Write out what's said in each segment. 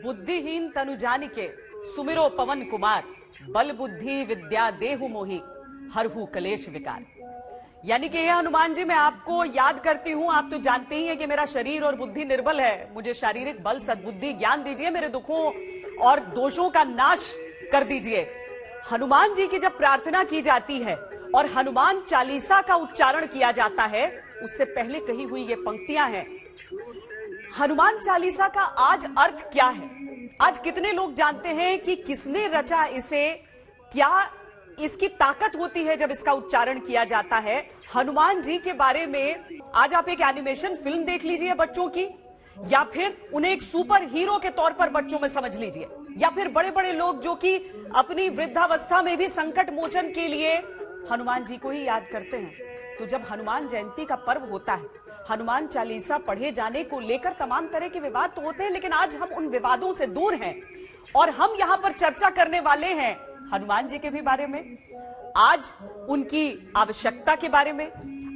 बुद्धिहीन तनु जानिके सुमिरो पवन कुमार, बल बुद्धि विद्या देहु मोहि, हरहु कलेश विकार। यानी कि यह हनुमान जी, मैं आपको याद करती हूं, आप तो जानते ही हैं कि मेरा शरीर और बुद्धि निर्बल है, मुझे शारीरिक बल सद्बुद्धि ज्ञान दीजिए, मेरे दुखों और दोषों का नाश कर दीजिए। हनुमान जी की जब प्रार्थना की जाती है और हनुमान चालीसा का उच्चारण किया जाता है, उससे पहले कही हुई ये पंक्तियां हैं। हनुमान चालीसा का आज अर्थ क्या है? आज कितने लोग जानते हैं कि किसने रचा इसे, क्या इसकी ताकत होती है जब इसका उच्चारण किया जाता है? हनुमान जी के बारे में आज आप एक एनिमेशन फिल्म देख लीजिए बच्चों की, या फिर उन्हें एक सुपर हीरो के तौर पर बच्चों में समझ लीजिए, या फिर बड़े बड़े लोग जो कि अपनी वृद्धावस्था में भी संकट मोचन के लिए हनुमान जी को ही याद करते हैं। तो जब हनुमान जयंती का पर्व होता है, हनुमान चालीसा पढ़े जाने को लेकर तमाम तरह के विवाद तो होते हैं, लेकिन आज हम उन विवादों से दूर हैं और हम यहां पर चर्चा करने वाले हैं हनुमान जी के भी बारे में, आज उनकी आवश्यकता के बारे में,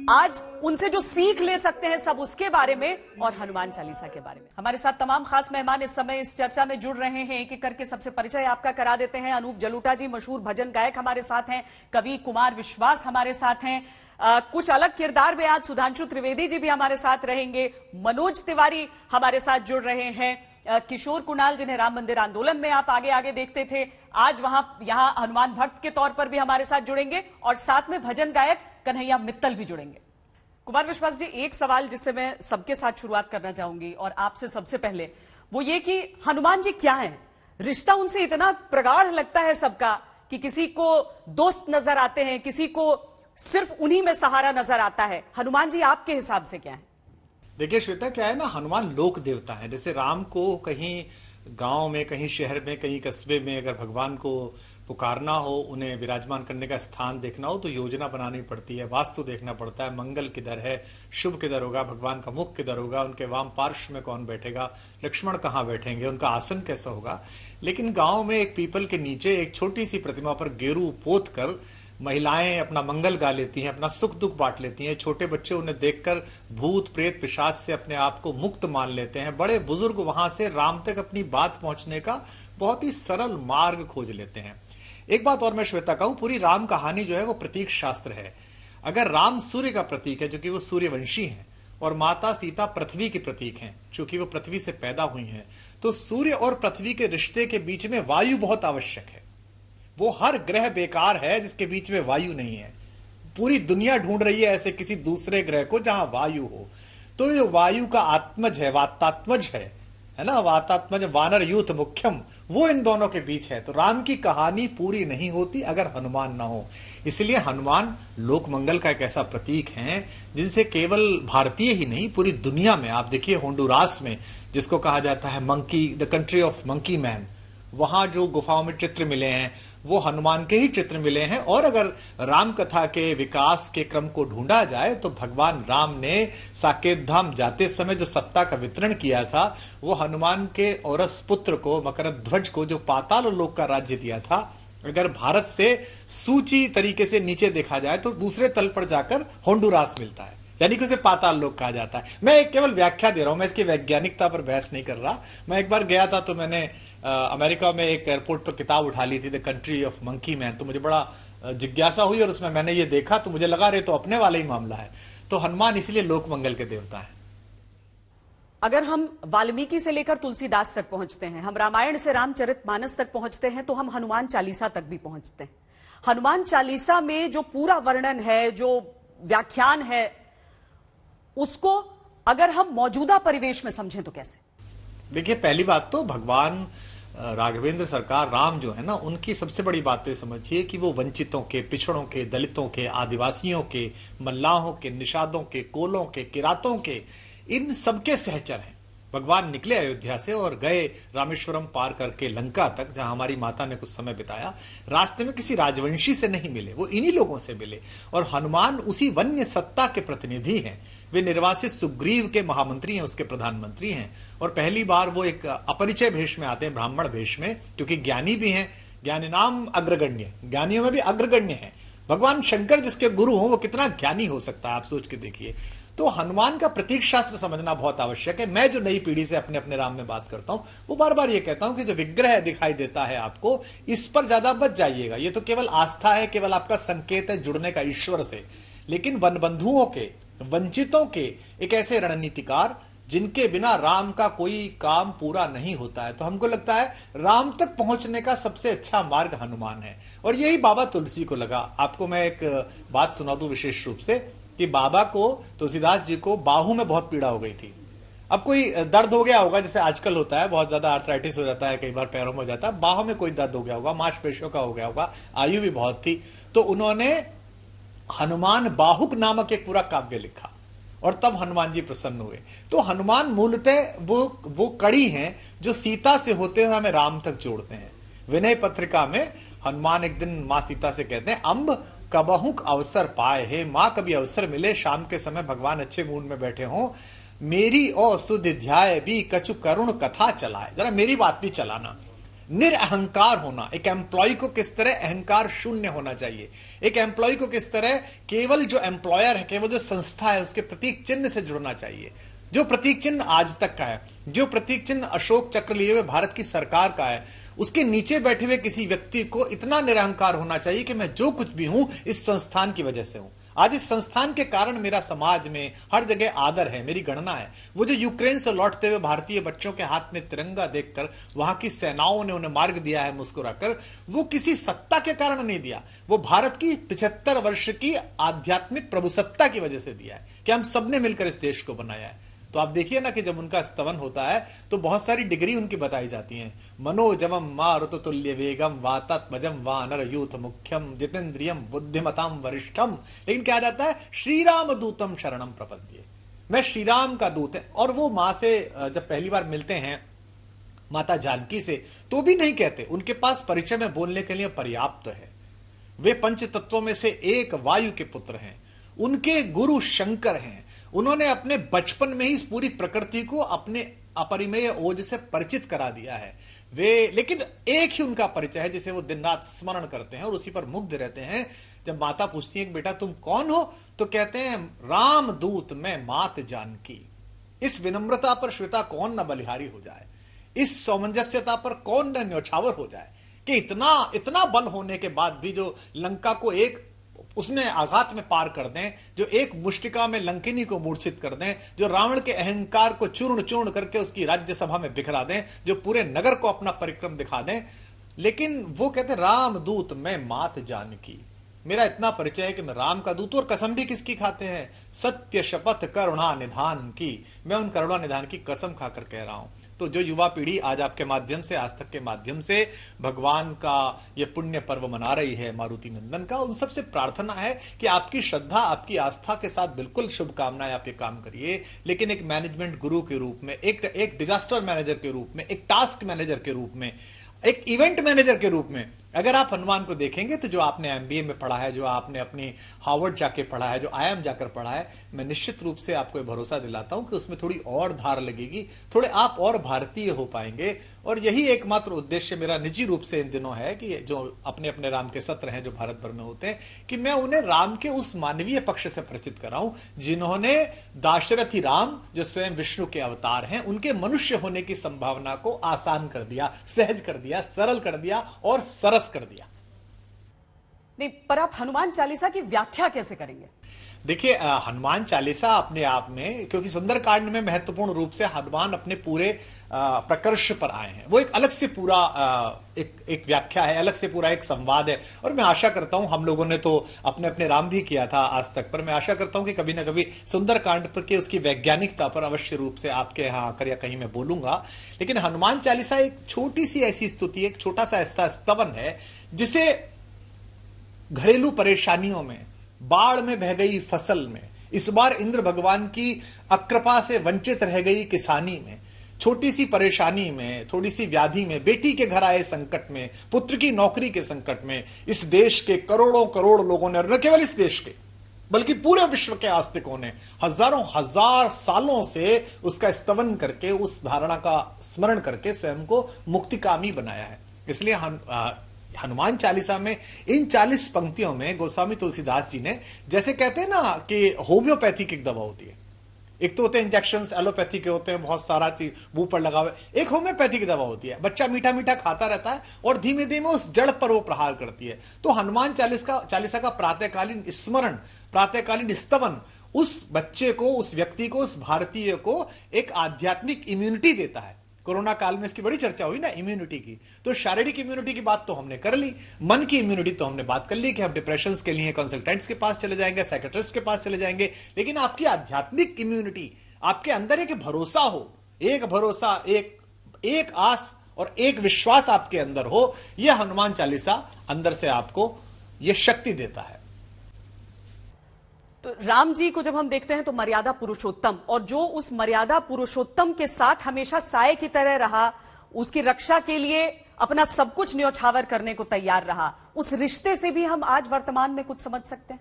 आज उनसे जो सीख ले सकते हैं सब उसके बारे में, और हनुमान चालीसा के बारे में। हमारे साथ तमाम खास मेहमान इस समय इस चर्चा में जुड़ रहे हैं। एक एक करके सबसे परिचय आपका करा देते हैं। अनूप जलोटा जी, मशहूर भजन गायक हमारे साथ हैं। कवि कुमार विश्वास हमारे साथ हैं। कुछ अलग किरदार में आज सुधांशु त्रिवेदी जी भी हमारे साथ रहेंगे। मनोज तिवारी हमारे साथ जुड़ रहे हैं। किशोर कुणाल, जिन्हें राम मंदिर आंदोलन में आप आगे आगे देखते थे, आज यहां हनुमान भक्त के तौर पर भी हमारे साथ जुड़ेंगे, और साथ में भजन गायक कन्हैया मित्तल भी जुड़ेंगे। कुमार विश्वास जी, एक सवाल जिससे मैं सबके साथ शुरुआत करना चाहूंगी, और आपसे सबसे पहले, वो ये कि हनुमान जी क्या हैं? रिश्ता उनसे इतना प्रगाढ़ लगता है सबका कि किसी को दोस्त नजर आते हैं, किसी को सिर्फ उन्हीं में सहारा नजर आता है। हनुमान जी आपके हिसाब से क्या है? देखिए श्वेता, क्या है ना, हनुमान लोक देवता है। जैसे राम को कहीं गांव में, कहीं शहर में, कहीं कस्बे में अगर भगवान को पुकारना हो, उन्हें विराजमान करने का स्थान देखना हो, तो योजना बनानी पड़ती है, वास्तु देखना पड़ता है, मंगल किधर है, शुभ किधर होगा, भगवान का मुख किधर होगा, उनके वाम पार्श्व में कौन बैठेगा, लक्ष्मण कहाँ बैठेंगे, उनका आसन कैसा होगा। लेकिन गांव में एक पीपल के नीचे एक छोटी सी प्रतिमा पर गेरू पोत कर महिलाएं अपना मंगल गा लेती हैं, अपना सुख दुख बांट लेती हैं। छोटे बच्चे उन्हें देखकर भूत प्रेत पिशाच से अपने आप को मुक्त मान लेते हैं। बड़े बुजुर्ग वहां से राम तक अपनी बात पहुंचने का बहुत ही सरल मार्ग खोज लेते हैं। एक बात और मैं श्वेता कहूं, पूरी राम कहानी जो है वो प्रतीक शास्त्र है। अगर राम सूर्य का प्रतीक है, जो कि वो सूर्यवंशी हैं, और माता सीता पृथ्वी की प्रतीक हैं, चूंकि वो पृथ्वी से पैदा हुई हैं, तो सूर्य और पृथ्वी के रिश्ते के बीच में वायु बहुत आवश्यक है। वो हर ग्रह बेकार है जिसके बीच में वायु नहीं है। पूरी दुनिया ढूंढ रही है ऐसे किसी दूसरे ग्रह को जहां वायु हो। तो ये वायु का आत्मज है, वातात्मज है ना, वातात्मज वानर यूथ मुख्यम, वो इन दोनों के बीच है। तो राम की कहानी पूरी नहीं होती अगर हनुमान ना हो। इसलिए हनुमान लोक मंगल का एक ऐसा प्रतीक है जिनसे केवल भारतीय ही नहीं, पूरी दुनिया में, आप देखिए होंडुरास में, जिसको कहा जाता है monkey, the country of monkey man, वहां जो गुफाओं में चित्र मिले हैं वो हनुमान के ही चित्र मिले हैं। और अगर राम कथा के विकास के क्रम को ढूंढा जाए तो भगवान राम ने साकेत धाम जाते समय जो सत्ता का वितरण किया था, वो हनुमान के औरस पुत्र को, मकरध्वज को, जो पाताल लोक का राज्य दिया था, अगर भारत से सूची तरीके से नीचे देखा जाए तो दूसरे तल पर जाकर होंडुरास मिलता है, यानी कि उसे पाताल लोक कहा जाता है। मैं एक केवल व्याख्या दे रहा हूं, मैं इसकी वैज्ञानिकता पर बहस नहीं कर रहा। मैं एक बार गया था तो मैंने अमेरिका में एक एयरपोर्ट पर किताब उठा ली थी, the country of monkey man, तो मुझे बड़ा जिज्ञासा हुई और उसमें मैंने ये देखा तो मुझे लगा रे तो अपने वाला ही मामला है। तो हनुमान इसलिए लोक मंगल के देवता है। अगर हम वाल्मीकि से लेकर तुलसीदास तक पहुंचते हैं, हम रामायण से रामचरितमानस तक पहुंचते हैं, तो हम हनुमान चालीसा तक भी पहुंचते हैं। हनुमान चालीसा में जो पूरा वर्णन है, जो व्याख्यान है, उसको अगर हम मौजूदा परिवेश में समझें तो कैसे? देखिए, पहली बात तो भगवान राघवेंद्र सरकार राम जो है ना, उनकी सबसे बड़ी बात तो ये समझिए कि वो वंचितों के, पिछड़ों के, दलितों के, आदिवासियों के, मल्लाहों के, निषादों के, कोलों के, किरातों के, इन सबके सहचर हैं। भगवान निकले अयोध्या से और गए रामेश्वरम पार करके लंका तक, जहां हमारी माता ने कुछ समय बिताया। रास्ते में किसी राजवंशी से नहीं मिले, वो इन्हीं लोगों से मिले। और हनुमान उसी वन्य सत्ता के प्रतिनिधि हैं। वे निर्वासित सुग्रीव के महामंत्री हैं, उसके प्रधानमंत्री हैं। और पहली बार वो एक अपरिचय भेष में आते हैं, ब्राह्मण भेष में, क्योंकि ज्ञानी भी हैं। ज्ञानी नाम अग्रगण्य, ज्ञानियों में भी अग्रगण्य है। भगवान शंकर जिसके गुरु हो वो कितना ज्ञानी हो सकता है, आप सोच के देखिए। तो हनुमान का प्रतीक शास्त्र समझना बहुत आवश्यक है। मैं जो नई पीढ़ी से अपने अपने राम में बात करता हूं, वो बार बार ये कहता हूं कि जो विग्रह दिखाई देता है आपको, इस पर ज्यादा बच जाइएगा। ये तो केवल आस्था है, केवल आपका संकेत है जुड़ने का ईश्वर से। लेकिन वनबंधुओं के, वंचितों के एक ऐसे रणनीतिकार जिनके बिना राम का कोई काम पूरा नहीं होता है, तो हमको लगता है राम तक पहुंचने का सबसे अच्छा मार्ग हनुमान है। और यही बाबा तुलसी को लगा। आपको मैं एक बात सुना दूं विशेष रूप से, कि बाबा को, तुलसीदास जी को बाहू में बहुत पीड़ा हो गई थी। अब कोई दर्द हो गया होगा, जैसे आजकल होता है, बहुत ज्यादा आर्थराइटिस हो जाता है, कई बार पैरों में हो जाता है, बाहों में कोई दर्द हो गया होगा, मांसपेशियों का हो गया होगा, आयु भी बहुत थी, तो उन्होंने हनुमान बाहुक नामक एक पूरा काव्य लिखा और तब हनुमान जी प्रसन्न हुए। तो हनुमान मूलतः वो कड़ी हैं जो सीता से होते हुए हमें राम तक जोड़ते हैं। विनय पत्रिका में हनुमान एक दिन मां सीता से कहते हैं, अम्ब कबहुक अवसर पाए, हे मां कभी अवसर मिले, शाम के समय भगवान अच्छे मूड में बैठे हो, मेरी ओ सुध ध्याय भी कछु करुण कथा चलाए, जरा मेरी बात भी चलाना। निरअहंकार होना, एक एम्प्लॉय को किस तरह अहंकार शून्य होना चाहिए, एक एम्प्लॉय को किस तरह केवल जो एम्प्लॉयर है, केवल जो संस्था है, उसके प्रतीक चिन्ह से जुड़ना चाहिए। जो प्रतीक चिन्ह आज तक का है, जो प्रतीक चिन्ह अशोक चक्र लिए हुए भारत की सरकार का है, उसके नीचे बैठे हुए किसी व्यक्ति को इतना निरहंकार होना चाहिए कि मैं जो कुछ भी हूं इस संस्थान की वजह से हूं। आज इस संस्थान के कारण मेरा समाज में हर जगह आदर है, मेरी गणना है। वो जो यूक्रेन से लौटते हुए भारतीय बच्चों के हाथ में तिरंगा देखकर वहां की सेनाओं ने उन्हें मार्ग दिया है मुस्कुराकर, वो किसी सत्ता के कारण नहीं दिया, वो भारत की 75 वर्ष की आध्यात्मिक प्रभुसत्ता की वजह से दिया है कि हम सबने मिलकर इस देश को बनाया है। तो आप देखिए ना कि जब उनका स्तवन होता है तो बहुत सारी डिग्री उनकी बताई जाती हैं। मनोजवम मारुत तुल्य वेगम वातात्मजम वानर यूथ मुख्यम जितेंद्रियम बुद्धिमताम वरिष्ठम। लेकिन क्या जाता है, श्री राम दूतम शरणम प्रपद्ये, मैं श्री राम का दूत है। और वो मां से जब पहली बार मिलते हैं माता जानकी से, तो भी नहीं कहते, उनके पास परिचय में बोलने के लिए पर्याप्त है। वे पंच तत्वों में से एक वायु के पुत्र हैं, उनके गुरु शंकर हैं। उन्होंने अपने बचपन में ही इस पूरी प्रकृति को अपने अपरिमेय ओज से परिचित करा दिया है। वे, लेकिन एक ही उनका परिचय है जिसे वो दिन रात स्मरण करते हैं और उसी पर मुग्ध रहते हैं। जब माता पूछती है कि बेटा तुम कौन हो, तो कहते हैं राम दूत मैं मात जानकी। इस विनम्रता पर श्वेता कौन न बलिहारी हो जाए, इस सामंजस्यता पर कौन न न्यौछावर हो जाए कि इतना इतना बल होने के बाद भी जो लंका को एक उसमें आघात में पार कर दें, जो एक मुष्टिका में लंकिनी को मूर्छित कर दें, जो रावण के अहंकार को चूर्ण चूर्ण करके उसकी राज्यसभा में बिखरा दें, जो पूरे नगर को अपना परिक्रम दिखा दें। लेकिन वो कहते रामदूत मैं मात जानकी, मेरा इतना परिचय है कि मैं राम का दूत। और कसम भी किसकी खाते हैं, सत्य शपथ करुणा निधान की, मैं उन करुणा निधान की कसम खाकर कह रहा हूं। तो जो युवा पीढ़ी आज आपके माध्यम से, आज तक के माध्यम से भगवान का ये पुण्य पर्व मना रही है मारुति नंदन का, उन सबसे प्रार्थना है कि आपकी श्रद्धा, आपकी आस्था के साथ बिल्कुल शुभकामनाएं, आप ये काम करिए। लेकिन एक मैनेजमेंट गुरु के रूप में, एक डिजास्टर मैनेजर के रूप में, एक टास्क मैनेजर के रूप में, एक इवेंट मैनेजर के रूप में अगर आप हनुमान को देखेंगे, तो जो आपने एमबीए में पढ़ा है, जो आपने अपनी हार्वर्ड जाके पढ़ा है, जो आईआईएम जाकर पढ़ा है, मैं निश्चित रूप से आपको भरोसा दिलाता हूं कि उसमें थोड़ी और धार लगेगी, थोड़े आप और भारतीय हो पाएंगे। और यही एकमात्र उद्देश्य मेरा निजी रूप से इन दिनों है कि जो अपने अपने राम के सत्र हैं जो भारत भर में होते हैं, कि मैं उन्हें राम के उस मानवीय पक्ष से परिचित कराऊं जिन्होंने दाशरथी राम, जो स्वयं विष्णु के अवतार हैं, उनके मनुष्य होने की संभावना को आसान कर दिया, सहज कर दिया, सरल कर दिया और सरस कर दिया। नहीं, पर आप हनुमान चालीसा की व्याख्या कैसे करेंगे? देखिए, हनुमान चालीसा अपने आप में, क्योंकि सुंदरकांड में महत्वपूर्ण रूप से हनुमान अपने पूरे प्रकर्ष पर आए हैं, वो एक अलग से पूरा एक व्याख्या है, अलग से पूरा एक संवाद है। और मैं आशा करता हूं, हम लोगों ने तो अपने अपने राम भी किया था आज तक, पर मैं आशा करता हूं कि कभी ना कभी सुंदरकांड पर के उसकी वैज्ञानिकता पर अवश्य रूप से आपके यहां आकर या कहीं मैं बोलूंगा। लेकिन हनुमान चालीसा एक छोटी सी ऐसी स्तुति, एक छोटा सा ऐसा स्तवन है जिसे घरेलू परेशानियों में, बाढ़ में बह गई फसल में, इस बार इंद्र भगवान की अकृपा से वंचित रह गई किसानी में, छोटी सी परेशानी में, थोड़ी सी व्याधि में, बेटी के घर आए संकट में, पुत्र की नौकरी के संकट में, इस देश के करोड़ों करोड़ लोगों ने, न केवल इस देश के बल्कि पूरे विश्व के आस्तिकों ने हजारों हजार सालों से उसका स्तवन करके, उस धारणा का स्मरण करके स्वयं को मुक्तिकामी बनाया है। इसलिए हनुमान चालीसा में इन 40 पंक्तियों में गोस्वामी तुलसीदास जी ने, जैसे कहते हैं ना कि होम्योपैथिक एक दवा होती है, एक तो होते हैं इंजेक्शन एलोपैथी के होते हैं, बहुत सारा चीज मुंह पर लगा हुआ है, एक होम्योपैथी की दवा होती है, बच्चा मीठा मीठा खाता रहता है और धीमे धीमे उस जड़ पर वो प्रहार करती है। तो हनुमान चालीसा का प्रातःकालीन स्मरण, प्रातःकालीन स्तवन उस बच्चे को, उस व्यक्ति को, उस भारतीय को एक आध्यात्मिक इम्यूनिटी देता है। कोरोना काल में इसकी बड़ी चर्चा हुई ना, इम्यूनिटी की। तो शारीरिक इम्यूनिटी की बात तो हमने कर ली, मन की इम्यूनिटी तो हमने बात कर ली कि हम डिप्रेशन के लिए कंसल्टेंट्स के पास चले जाएंगे, साइकेट्रिस्ट के पास चले जाएंगे, लेकिन आपकी आध्यात्मिक इम्यूनिटी, आपके अंदर एक भरोसा हो, एक भरोसा, एक आस और एक विश्वास आपके अंदर हो, यह हनुमान चालीसा अंदर से आपको यह शक्ति देता है। तो राम जी को जब हम देखते हैं तो मर्यादा पुरुषोत्तम, और जो उस मर्यादा पुरुषोत्तम के साथ हमेशा साए की तरह रहा, उसकी रक्षा के लिए अपना सब कुछ न्यौछावर करने को तैयार रहा, उस रिश्ते से भी हम आज वर्तमान में कुछ समझ सकते हैं।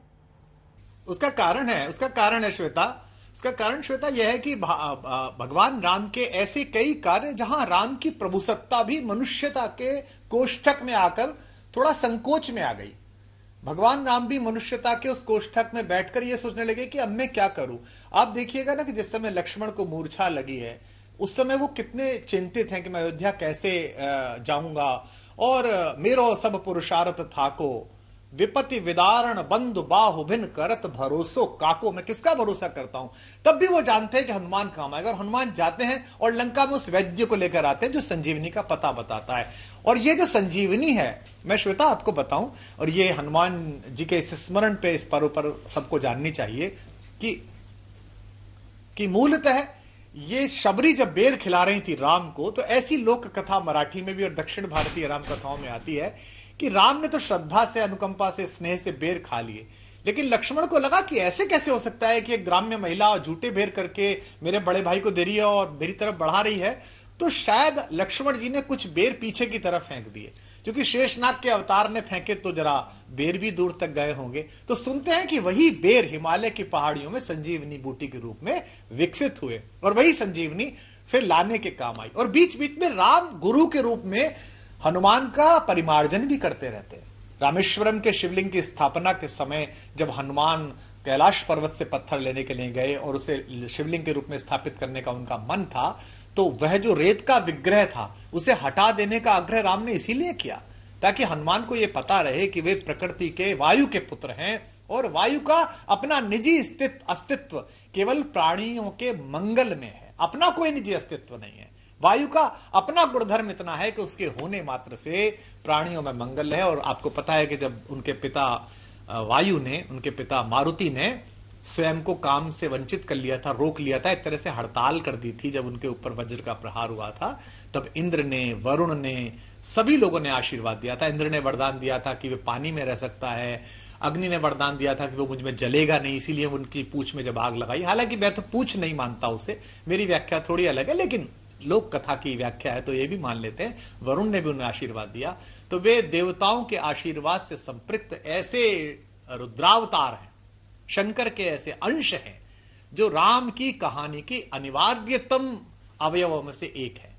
उसका कारण है श्वेता, उसका कारण श्वेता यह है कि भगवान राम के ऐसे कई कार्य जहां राम की प्रभुसत्ता भी मनुष्यता के कोष्ठक में आकर थोड़ा संकोच में आ गई। भगवान राम भी मनुष्यता के उस कोष्ठक में बैठकर यह सोचने लगे कि अब मैं क्या करूं। आप देखिएगा ना कि जिस समय लक्ष्मण को मूर्छा लगी है, उस समय वो कितने चिंतित हैं कि मैं अयोध्या कैसे जाऊंगा, और मेरो सब पुरुषार्थ थाको, विपत्ति विदारण बंधु बाहु भिन्न करत भरोसो काको, मैं किसका भरोसा करता हूं। तब भी वो जानते हैं कि हनुमान काम आएगा, और हनुमान जाते हैं और लंका में उस वैद्य को लेकर आते हैं जो संजीवनी का पता बताता है। और ये जो संजीवनी है, मैं श्वेता आपको बताऊं, और ये हनुमान जी के इस स्मरण पे, इस पर्व पर सबको जाननी चाहिए कि मूलतः ये शबरी जब बेर खिला रही थी राम को, तो ऐसी लोक कथा मराठी में भी और दक्षिण भारतीय राम कथाओं में आती है कि राम ने तो श्रद्धा से, अनुकंपा से, स्नेह से बेर खा लिए, लेकिन लक्ष्मण को लगा कि ऐसे कैसे हो सकता है कि एक ग्राम्य महिला झूठे बेर करके मेरे बड़े भाई को दे रही है और मेरी तरफ बढ़ा रही है। तो शायद लक्ष्मण जी ने कुछ बेर पीछे की तरफ फेंक दिए, क्योंकि शेषनाग के अवतार ने फेंके तो जरा बेर भी दूर तक गए होंगे। तो सुनते हैं कि वही बेर हिमालय की पहाड़ियों में संजीवनी बूटी के रूप में विकसित हुए, और वही संजीवनी फिर लाने के काम आई। और बीच बीच में राम गुरु के रूप में हनुमान का परिमार्जन भी करते रहते हैं। रामेश्वरम के शिवलिंग की स्थापना के समय जब हनुमान कैलाश पर्वत से पत्थर लेने के लिए गए और उसे शिवलिंग के रूप में स्थापित करने का उनका मन था, तो वह जो रेत का विग्रह था उसे हटा देने का आग्रह राम ने इसीलिए किया ताकि हनुमान को यह पता रहे कि वे प्रकृति के वायु के पुत्र हैं, और वायु का अपना निजी अस्तित्व केवल प्राणियों के मंगल में है, अपना कोई निजी अस्तित्व नहीं है। वायु का अपना गुणधर्म इतना है कि उसके होने मात्र से प्राणियों में मंगल है। और आपको पता है कि जब उनके पिता वायु ने, उनके पिता मारुति ने स्वयं को काम से वंचित कर लिया था, रोक लिया था, एक तरह से हड़ताल कर दी थी, जब उनके ऊपर वज्र का प्रहार हुआ था, तब इंद्र ने, वरुण ने, सभी लोगों ने आशीर्वाद दिया था। इंद्र ने वरदान दिया था कि वे पानी में रह सकता है, अग्नि ने वरदान दिया था कि वो मुझ में जलेगा नहीं, इसीलिए उनकी पूंछ में जब आग लगाई। हालांकि मैं तो पूंछ नहीं मानता उसे, मेरी व्याख्या थोड़ी अलग है, लेकिन लोक कथा की व्याख्या है तो ये भी मान लेते हैं। वरुण ने भी उन्हें आशीर्वाद दिया। तो वे देवताओं के आशीर्वाद से संपृक्त ऐसे रुद्रावतार हैं, शंकर के ऐसे अंश हैं, जो राम की कहानी की अनिवार्यतम अवयवों में से एक है।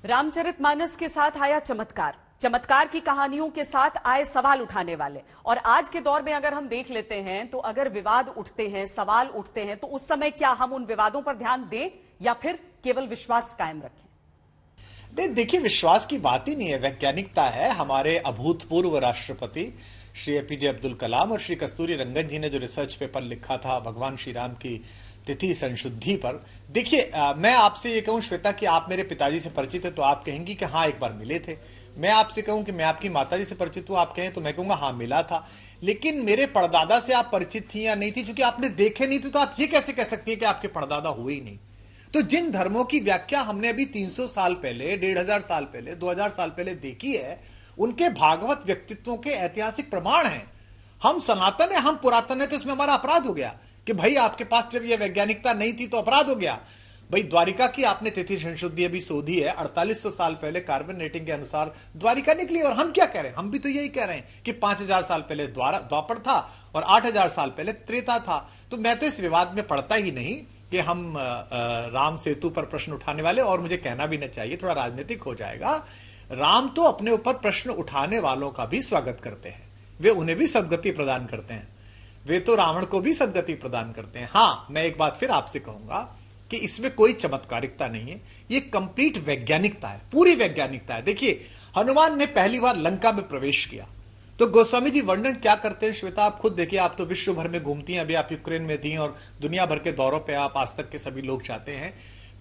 रामचरितमानस के साथ आया चमत्कार, चमत्कार की कहानियों के साथ आए सवाल उठाने वाले। और आज के दौर में अगर हम देख लेते हैं तो अगर विवाद उठते हैं, सवाल उठते हैं, तो उस समय क्या हम उन विवादों पर ध्यान दें या फिर केवल विश्वास कायम रखें? देखिए, विश्वास की बात ही नहीं है, वैज्ञानिकता है। हमारे अभूतपूर्व राष्ट्रपति श्री एपीजे अब्दुल कलाम और श्री कस्तूरी रंगन जी ने जो रिसर्च पेपर लिखा था भगवान श्री राम की तिथि संशुद्धि पर, देखिए मैं आपसे ये कहूं श्वेता कि आप मेरे पिताजी से परिचित है तो आप कहेंगी कि हाँ एक बार मिले थे। मैं आपसे कहूं कि मैं आपकी माताजी से परिचित हूं, आप कहें तो मैं कहूंगा हाँ मिला था। लेकिन मेरे परदादा से आप परिचित थी या नहीं थी, क्योंकि आपने देखे नहीं थे, तो आप ये कैसे कह सकती है कि आपके परदादा हुए ही नहीं। तो जिन धर्मों की व्याख्या हमने अभी 300 साल पहले, 1500 साल पहले, 2000 साल पहले देखी है, उनके भागवत व्यक्तित्वों के ऐतिहासिक प्रमाण हैं। हम सनातन है, हम पुरातन है, तो इसमें हमारा अपराध हो गया कि भाई आपके पास जब यह वैज्ञानिकता नहीं थी तो अपराध हो गया। भाई द्वारिका की आपने तिथि संशुद्धि अभी शोधी है, 4800 साल पहले कार्बन डेटिंग के अनुसार द्वारिका निकली। और हम क्या कह रहे हैं? हम भी तो यही कह रहे हैं कि 5000 साल पहले द्वापर था और 8000 साल पहले त्रेता था। तो मैं तो इस विवाद में पड़ता ही नहीं कि हम राम सेतु पर प्रश्न उठाने वाले, और मुझे कहना भी नहीं चाहिए, थोड़ा राजनीतिक हो जाएगा। राम तो अपने ऊपर प्रश्न उठाने वालों का भी स्वागत करते हैं, वे उन्हें भी सद्गति प्रदान करते हैं। वे तो रावण को भी सदगति प्रदान करते हैं। हाँ, मैं एक बात फिर आपसे कहूंगा कि इसमें कोई चमत्कारिकता नहीं है, ये कंप्लीट वैज्ञानिकता है, पूरी वैज्ञानिकता है। देखिए, हनुमान ने पहली बार लंका में प्रवेश किया तो गोस्वामी जी वर्णन क्या करते हैं, श्वेता आप खुद देखिए, आप तो विश्व भर में घूमती हैं, अभी आप यूक्रेन में थी और दुनिया भर के दौरों पे आप आज तक के सभी लोग जाते हैं।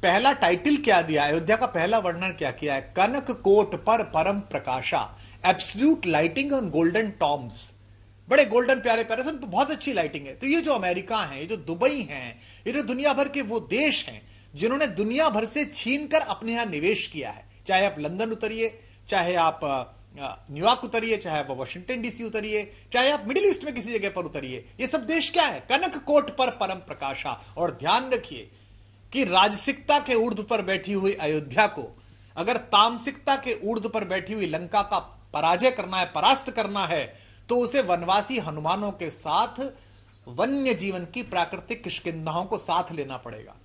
पहला टाइटल क्या दिया, अयोध्या का पहला वर्णन क्या किया है, कनक कोट पर परम प्रकाशा, absolute lighting on golden domes, बड़े गोल्डन प्यारे प्यारे, सब बहुत अच्छी लाइटिंग है। तो ये जो अमेरिका है, ये जो दुबई है, ये जो दुनिया भर के वो देश हैं जिन्होंने दुनिया भर से छीन कर अपने यहां निवेश किया है, चाहे आप लंदन उतरिए, चाहे आप न्यूयॉर्क उतरिए, चाहे आप वॉशिंगटन डीसी उतरिए, चाहे आप मिडिल ईस्ट में किसी जगह पर उतरिए, ये सब देश क्या है, कनक कोट पर परम प्रकाशा। और ध्यान रखिए कि राजसिकता के ऊर्ध्व पर बैठी हुई अयोध्या को अगर तामसिकता के ऊर्ध्व पर बैठी हुई लंका का पराजय करना है, परास्त करना है, तो उसे वनवासी हनुमानों के साथ वन्य जीवन की प्राकृतिक किष्किंधाओं को साथ लेना पड़ेगा।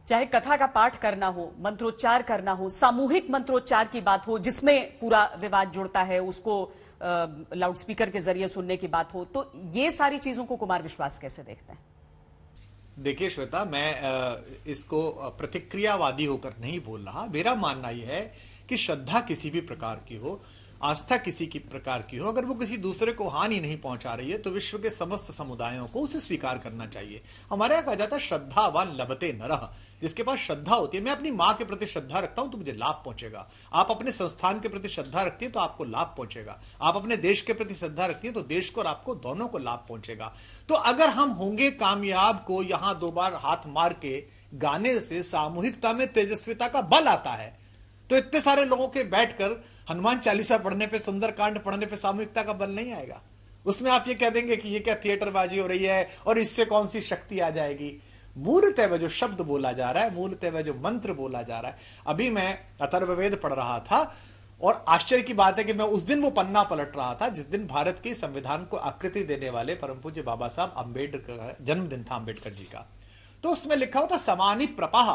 चाहे कथा का पाठ करना हो, मंत्रोच्चार करना हो, सामूहिक मंत्रोच्चार की बात हो जिसमें पूरा विवाद जुड़ता है, उसको लाउडस्पीकर के जरिए सुनने की बात हो, तो ये सारी चीजों को कुमार विश्वास कैसे देखते हैं? देखिए श्वेता, मैं इसको प्रतिक्रियावादी होकर नहीं बोल रहा। मेरा मानना यह है कि श्रद्धा किसी भी प्रकार की हो, आस्था किसी की प्रकार की हो, अगर वो किसी दूसरे को हानि नहीं पहुंचा रही है तो विश्व के समस्त समुदायों को उसे स्वीकार करना चाहिए। हमारे यहाँ कहा जाता है श्रद्धावान लभते नरः, जिसके पास श्रद्धा होती है। मैं अपनी माँ के प्रति श्रद्धा रखता हूं तो मुझे लाभ पहुंचेगा, आप अपने संस्थान के प्रति श्रद्धा रखती है तो आपको लाभ पहुंचेगा, आप अपने देश के प्रति श्रद्धा रखती है तो देश को और आपको दोनों को लाभ पहुंचेगा। तो अगर हम होंगे कामयाब को यहां 2 बार हाथ मार के गाने से सामूहिकता में तेजस्विता का बल आता है, तो इतने सारे लोगों के बैठकर हनुमान चालीसा पढ़ने पे, सुंदरकांड पढ़ने पे सामूहिकता का बल नहीं आएगा। उसमें आप ये कह देंगे कि ये क्या थिएटरबाजी हो रही है और इससे कौन सी शक्ति आ जाएगी। मूलतः वह जो शब्द बोला जा रहा है, मूलतः वह जो मंत्र बोला जा रहा है। अभी मैं अथर्ववेद पढ़ रहा था और आश्चर्य की बात है कि मैं उस दिन वो पन्ना पलट रहा था जिस दिन भारत के संविधान को आकृति देने वाले परम पूज्य बाबा साहब अम्बेडकर का जन्मदिन था, अम्बेडकर जी का। तो उसमें लिखा होता समानी प्रपाह,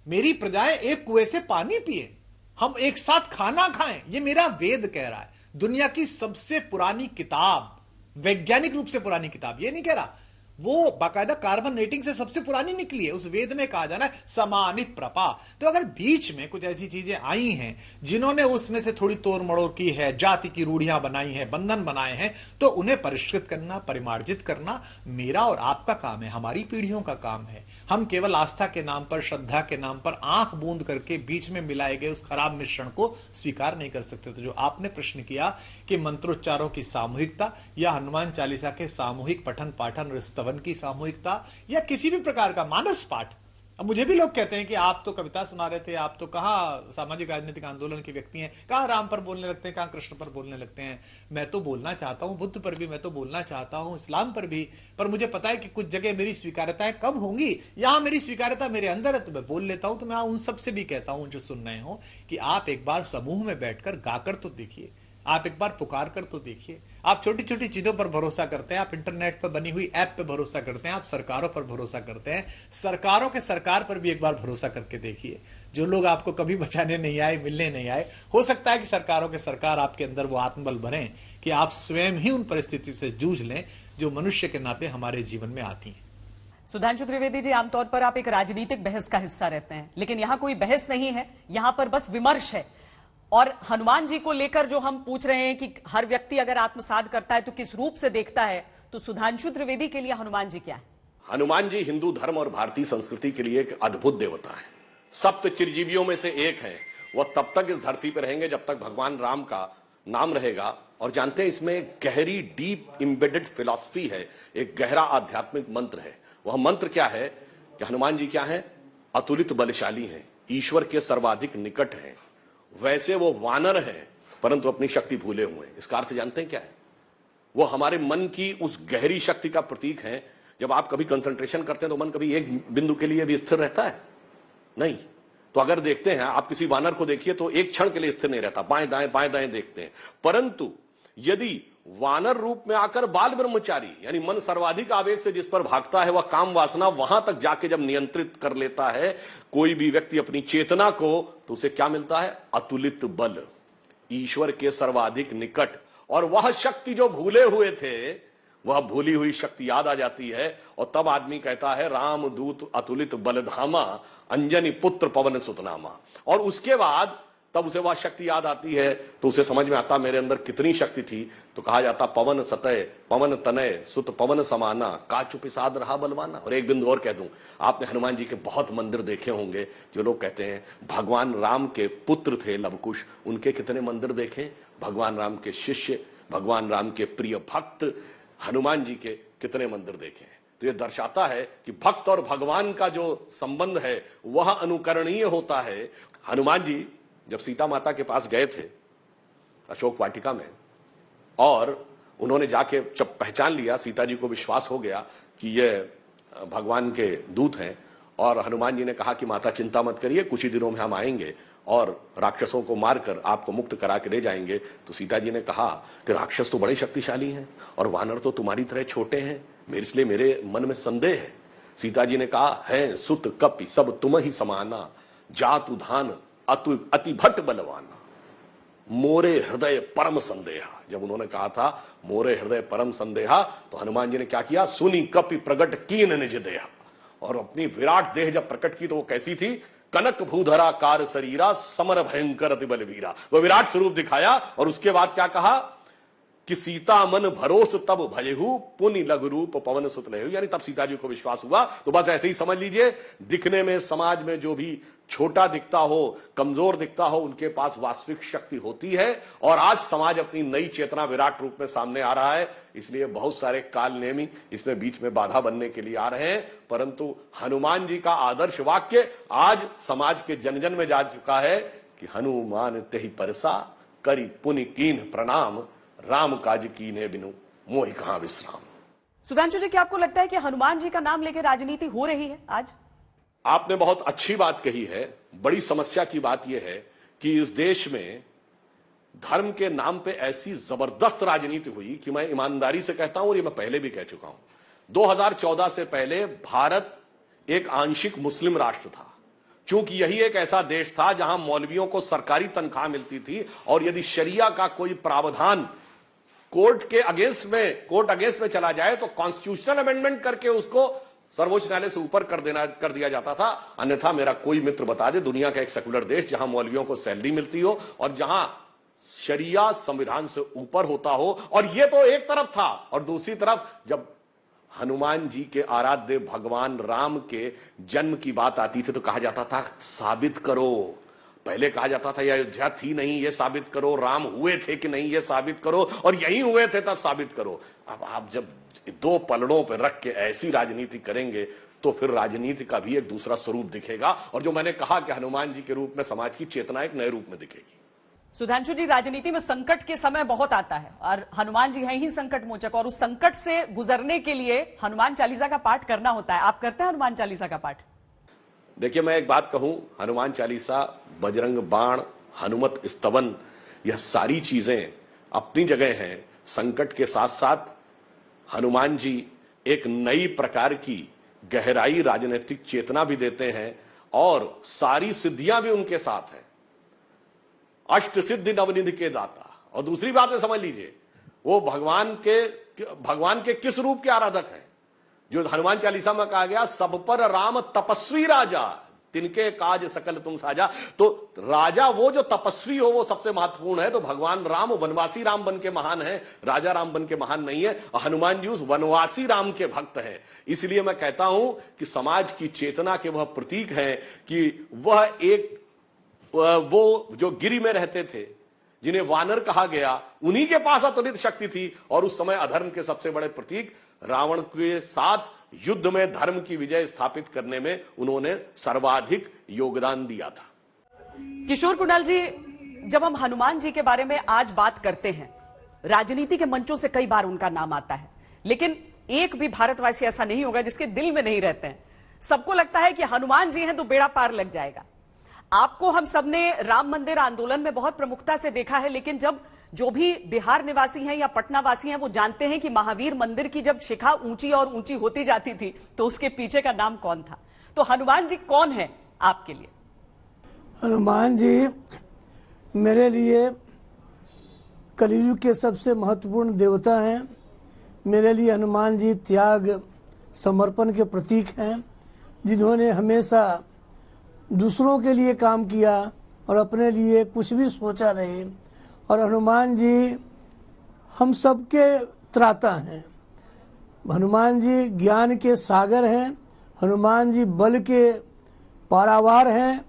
मेरी प्रजाएं एक कुएं से पानी पिए, हम एक साथ खाना खाएं। ये मेरा वेद कह रहा है, दुनिया की सबसे पुरानी किताब, वैज्ञानिक रूप से पुरानी किताब, ये नहीं कह रहा, वो बाकायदा कार्बन रेटिंग से सबसे पुरानी निकली है। उस वेद में कहा जाना है समानित प्रपा। तो अगर बीच में कुछ ऐसी चीजें आई हैं जिन्होंने उसमें से थोड़ी तोड़ मड़ोड़ की है, जाति की रूढ़ियां बनाई हैं, बंधन बनाए हैं, तो उन्हें परिष्कृत करना, परिमार्जित करना मेरा और आपका काम है, हमारी पीढ़ियों का काम है। हम केवल आस्था के नाम पर, श्रद्धा के नाम पर आंख बूंद करके बीच में मिलाए गए उस खराब मिश्रण को स्वीकार नहीं कर सकते। तो जो आपने प्रश्न किया कि मंत्रोच्चारों की सामूहिकता या हनुमान चालीसा के सामूहिक पठन पाठन और स्तवन की सामूहिकता या किसी भी प्रकार का मानस पाठ। अब मुझे भी लोग कहते हैं कि आप तो कविता सुना रहे थे, आप तो कहां सामाजिक राजनीतिक आंदोलन के व्यक्ति हैं, कहां राम पर बोलने लगते हैं, कहां कृष्ण पर बोलने लगते हैं। मैं तो बोलना चाहता हूं बुद्ध पर भी, मैं तो बोलना चाहता हूं इस्लाम पर भी, पर मुझे पता है कि कुछ जगह मेरी स्वीकार्यताएं कम होंगी। यहां मेरी स्वीकार्यता मेरे अंदर है तो मैं बोल लेता हूं। तो मैं उन सबसे भी कहता हूं जो सुन रहे हो कि आप एक बार समूह में बैठकर गाकर तो देखिए, आप एक बार पुकार कर तो देखिए। आप छोटी छोटी चीजों पर भरोसा करते हैं, आप इंटरनेट पर बनी हुई ऐप पर भरोसा करते हैं, आप सरकारों पर भरोसा करते हैं, सरकारों के सरकार पर भी एक बार भरोसा करके देखिए। जो लोग आपको कभी बचाने नहीं आए, मिलने नहीं आए, हो सकता है कि सरकारों के सरकार आपके अंदर वो आत्मबल भरें कि आप स्वयं ही उन परिस्थितियों से जूझ लें जो मनुष्य के नाते हमारे जीवन में आती हैं। सुधांशु त्रिवेदी जी, आमतौर पर आप एक राजनीतिक बहस का हिस्सा रहते हैं, लेकिन यहां कोई बहस नहीं है, यहां पर बस विमर्श है। और हनुमान जी को लेकर जो हम पूछ रहे हैं कि हर व्यक्ति अगर आत्मसात करता है तो किस रूप से देखता है, तो सुधांशु त्रिवेदी के लिए हनुमान जी क्या है? हनुमान जी हिंदू धर्म और भारतीय संस्कृति के लिए एक अद्भुत देवता है। सप्त चिरजीवियों में से एक है। वह तब तक इस धरती पर रहेंगे जब तक भगवान राम का नाम रहेगा। और जानते हैं इसमें एक गहरी डीप एम्बेडेड फिलॉसफी है, एक गहरा आध्यात्मिक मंत्र है। वह मंत्र क्या है कि हनुमान जी क्या है? अतुलित बलशाली हैं, ईश्वर के सर्वाधिक निकट हैं। वैसे वो वानर हैं परंतु अपनी शक्ति भूले हुए हैं। इसका अर्थ जानते हैं क्या है? वो हमारे मन की उस गहरी शक्ति का प्रतीक है। जब आप कभी कंसंट्रेशन करते हैं तो मन कभी एक बिंदु के लिए भी स्थिर रहता है? नहीं। तो अगर देखते हैं, आप किसी वानर को देखिए तो एक क्षण के लिए स्थिर नहीं रहता, बाएं दाएं देखते हैं। परंतु यदि वानर रूप में आकर बाल ब्रह्मचारी यानी मन सर्वाधिक आवेग से जिस पर भागता है, वह काम वासना वहां तक जाके जब नियंत्रित कर लेता है कोई भी व्यक्ति अपनी चेतना को, तो उसे क्या मिलता है? अतुलित बल, ईश्वर के सर्वाधिक निकट। और वह शक्ति जो भूले हुए थे वह भूली हुई शक्ति याद आ जाती है और तब आदमी कहता है राम दूत अतुलित बलधामा अंजनी पुत्र पवन सुतनामा। और उसके बाद तब उसे वह शक्ति याद आती है तो उसे समझ में आता मेरे अंदर कितनी शक्ति थी। तो कहा जाता पवन सतय पवन तनय सुत पवन समाना काचु पिसाद रहा बलवाना। और एक बिंदु और कह दूं, आपने हनुमान जी के बहुत मंदिर देखे होंगे। जो लोग कहते हैं भगवान राम के पुत्र थे लवकुश, उनके कितने मंदिर देखे। भगवान राम के शिष्य, भगवान राम के प्रिय भक्त हनुमान जी के कितने मंदिर देखे। तो यह दर्शाता है कि भक्त और भगवान का जो संबंध है वह अनुकरणीय होता है। हनुमान जी जब सीता माता के पास गए थे अशोक वाटिका में, और उन्होंने जाके जब पहचान लिया, सीता जी को विश्वास हो गया कि ये भगवान के दूत हैं, और हनुमान जी ने कहा कि माता चिंता मत करिए, कुछ ही दिनों में हम आएंगे और राक्षसों को मारकर आपको मुक्त करा के ले जाएंगे। तो सीता जी ने कहा कि राक्षस तो बड़े शक्तिशाली हैं और वानर तो तुम्हारी तरह छोटे हैं, इसलिए मेरे मन में संदेह है। सीता जी ने कहा है सुत कपि सब तुम ही समाना जातु धान अति भट्ट बलवाना मोरे हृदय परम संदेहा। जब उन्होंने कहा था मोरे हृदय परम संदेहा, तो हनुमान जी ने क्या किया, सुनी कपि प्रगट कीन निज देहा। और अपनी विराट देह जब प्रकट की तो वो कैसी थी, कनक भूधरा कार शरीरा समर भयंकर अति बलवीरा। वो विराट स्वरूप दिखाया और उसके बाद क्या कहा कि सीता मन भरोस तब भयहु पुनि लघु रूप पवन सुत लेहु। यानी तब सीता जी को विश्वास हुआ। तो बस ऐसे ही समझ लीजिए, दिखने में समाज में जो भी छोटा दिखता हो, कमजोर दिखता हो, उनके पास वास्तविक शक्ति होती है। और आज समाज अपनी नई चेतना विराट रूप में सामने आ रहा है। इसलिए बहुत सारे काल नेमी इसमें बीच में बाधा बनने के लिए आ रहे हैं, परंतु हनुमान जी का आदर्श वाक्य आज समाज के जन जन में जा चुका है कि हनुमान तेहि परसा करी पुनि कीन्ह प्रणाम राम काज कीन्हे बिनु मोहि कहां विश्राम। सुधांशु जी, क्या आपको लगता है कि हनुमान जी का नाम लेकर राजनीति हो रही है आज? आपने बहुत अच्छी बात कही है। बड़ी समस्या की बात यह है कि इस देश में धर्म के नाम पे ऐसी जबरदस्त राजनीति हुई कि मैं ईमानदारी से कहता हूं, और ये मैं पहले भी कह चुका हूं, 2014 से पहले भारत एक आंशिक मुस्लिम राष्ट्र था। चूंकि यही एक ऐसा देश था जहां मौलवियों को सरकारी तनख्वाह मिलती थी, और यदि शरिया का कोई प्रावधान कोर्ट अगेंस्ट में चला जाए तो कॉन्स्टिट्यूशनल अमेंडमेंट करके उसको सर्वोच्च न्यायालय से ऊपर कर दिया जाता था। अन्यथा मेरा कोई मित्र बता दे दुनिया का एक सेकुलर देश जहां मौलवियों को सैलरी मिलती हो और जहां शरिया संविधान से ऊपर होता हो। और यह तो एक तरफ था, और दूसरी तरफ जब हनुमान जी के आराध्य भगवान राम के जन्म की बात आती थी तो कहा जाता था साबित करो। पहले कहा जाता था यह अयोध्या थी नहीं, यह साबित करो, राम हुए थे कि नहीं, यह साबित करो, और यही हुए थे तब साबित करो। अब आप जब दो पलड़ों पर रख के ऐसी राजनीति करेंगे तो फिर राजनीति का भी एक दूसरा स्वरूप दिखेगा। और जो मैंने कहा कि हनुमान जी के रूप में समाज की चेतना एक नए रूप में दिखेगी। सुधांशु जी, राजनीति में संकट के समय बहुत आता है और हनुमान जी हैं ही संकट मोचक, और उस संकट से गुजरने के लिए हनुमान चालीसा का पाठ करना होता है। आप करते हैं हनुमान चालीसा का पाठ? देखिए, मैं एक बात कहूं, हनुमान चालीसा, बजरंग बाण, हनुमत स्तवन, यह सारी चीजें अपनी जगह हैं। संकट के साथ साथ हनुमान जी एक नई प्रकार की गहराई राजनीतिक चेतना भी देते हैं, और सारी सिद्धियां भी उनके साथ हैं। अष्ट सिद्धि नवनिधि के दाता। और दूसरी बात है, समझ लीजिए, वो भगवान के किस रूप के आराधक हैं। जो हनुमान चालीसा में कहा गया सब पर राम तपस्वी राजा तिनके काज सकल तुम साजा। तो राजा वो जो तपस्वी हो वो सबसे महत्वपूर्ण है। तो भगवान राम वनवासी राम बन के महान है, राजा राम बन के महान नहीं है। हनुमान जी उस वनवासी राम के भक्त हैं। इसलिए मैं कहता हूं कि समाज की चेतना के वह प्रतीक हैं कि वो जो गिरि में रहते थे, जिन्हें वानर कहा गया, उन्हीं के पास अतुलित शक्ति थी। और उस समय अधर्म के सबसे बड़े प्रतीक रावण के साथ युद्ध में धर्म की विजय स्थापित करने में उन्होंने सर्वाधिक योगदान दिया था। किशोर कुणाल जी, जब हम हनुमान जी के बारे में आज बात करते हैं, राजनीति के मंचों से कई बार उनका नाम आता है, लेकिन एक भी भारतवासी ऐसा नहीं होगा जिसके दिल में नहीं रहते हैं। सबको लगता है कि हनुमान जी हैं तो बेड़ा पार लग जाएगा। आपको हम सबने राम मंदिर आंदोलन में बहुत प्रमुखता से देखा है, लेकिन जब जो भी बिहार निवासी हैं या पटना वासी हैं वो जानते हैं कि महावीर मंदिर की जब शिखा ऊंची और ऊंची होती जाती थी तो उसके पीछे का नाम कौन था। तो हनुमान जी कौन है आपके लिए? हनुमान जी मेरे लिए कलयुग के सबसे महत्वपूर्ण देवता हैं, मेरे लिए हनुमान जी त्याग समर्पण के प्रतीक हैं, जिन्होंने हमेशा दूसरों के लिए काम किया और अपने लिए कुछ भी सोचा नहीं। और हनुमान जी हम सबके त्राता हैं। हनुमान जी ज्ञान के सागर हैं, हनुमान जी बल के पारावार हैं,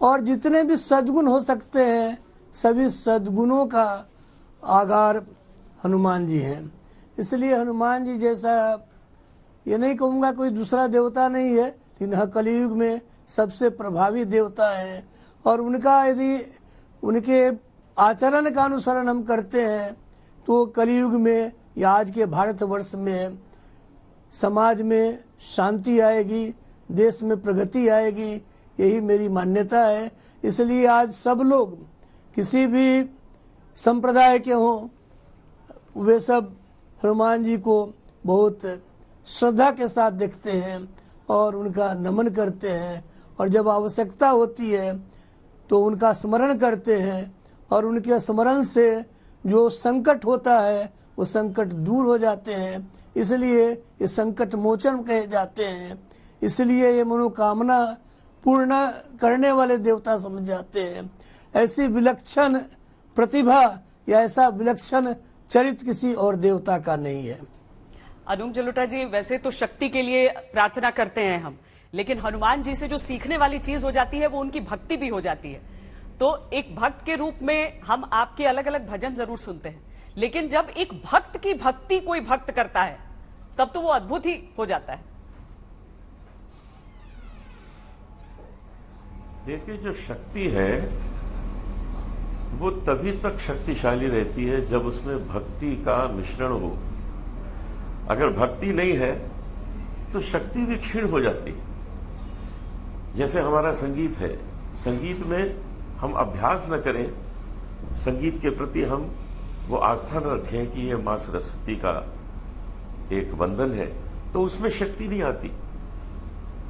और जितने भी सद्गुण हो सकते हैं सभी सद्गुणों का आगार हनुमान जी हैं। इसलिए हनुमान जी जैसा ये नहीं कहूँगा कोई दूसरा देवता नहीं है, लेकिन हाँ कलयुग में सबसे प्रभावी देवता है। और उनका यदि उनके आचरण का अनुसरण हम करते हैं तो कलयुग में या आज के भारतवर्ष में समाज में शांति आएगी, देश में प्रगति आएगी, यही मेरी मान्यता है। इसलिए आज सब लोग किसी भी संप्रदाय के हों, वे सब हनुमान जी को बहुत श्रद्धा के साथ देखते हैं और उनका नमन करते हैं, और जब आवश्यकता होती है तो उनका स्मरण करते हैं, और उनके स्मरण से जो संकट होता है वो संकट दूर हो जाते हैं। इसलिए ये संकट मोचन कहे जाते हैं। इसलिए ये मनोकामना पूर्ण करने वाले देवता समझ जाते हैं। ऐसी विलक्षण प्रतिभा या ऐसा विलक्षण चरित्र किसी और देवता का नहीं है। अनूप जलोटा जी, वैसे तो शक्ति के लिए प्रार्थना करते हैं हम, लेकिन हनुमान जी से जो सीखने वाली चीज हो जाती है वो उनकी भक्ति भी हो जाती है। तो एक भक्त के रूप में हम आपके अलग अलग भजन जरूर सुनते हैं, लेकिन जब एक भक्त की भक्ति कोई भक्त करता है तब तो वो अद्भुत ही हो जाता है। देखिए, जो शक्ति है वो तभी तक शक्तिशाली रहती है जब उसमें भक्ति का मिश्रण हो। अगर भक्ति नहीं है तो शक्ति भी क्षीण हो जाती है। जैसे हमारा संगीत है, संगीत में हम अभ्यास न करें, संगीत के प्रति हम वो आस्था न रखें कि ये मां सरस्वती का एक वंदन है, तो उसमें शक्ति नहीं आती।